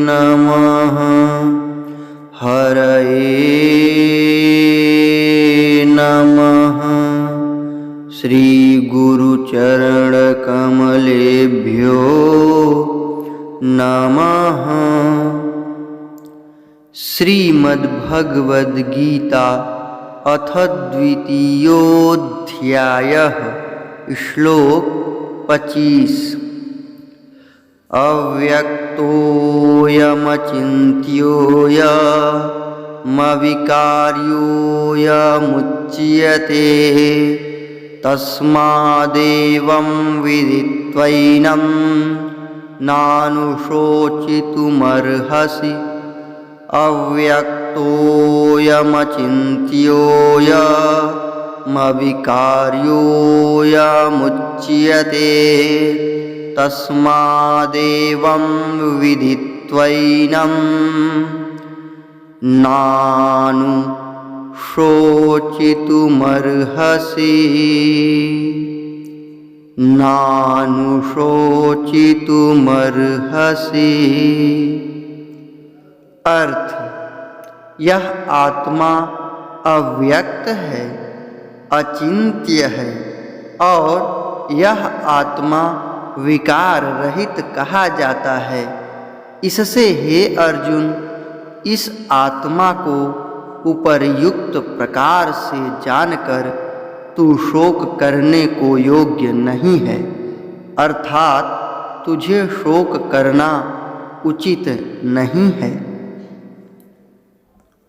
नमः। हरये नमः। श्री गुरुचरणकमलेभ्यो नमः। श्रीमद्भगवद्गीता अथ द्वितीयोऽध्यायः। श्लोक 25। अव्यक्तोऽयमचिन्त्योऽयमविकार्योऽयमुच्यते तस्मादेवं विदित्वैनं नानुशोचितुमर्हसि। अव्यक्तोऽयमचिन्त्योऽयमविकार्योऽयमुच्यते तस्मादेवं विदित्वैनं नानुशोचितुमर्हसि। नानुशोचितुमर्हसि। अर्थ: यह आत्मा अव्यक्त है, अचिंत्य है और यह आत्मा विकार रहित कहा जाता है। इससे हे अर्जुन, इस आत्मा को उपर्युक्त प्रकार से जानकर तू शोक करने को योग्य नहीं है, अर्थात तुझे शोक करना उचित नहीं है।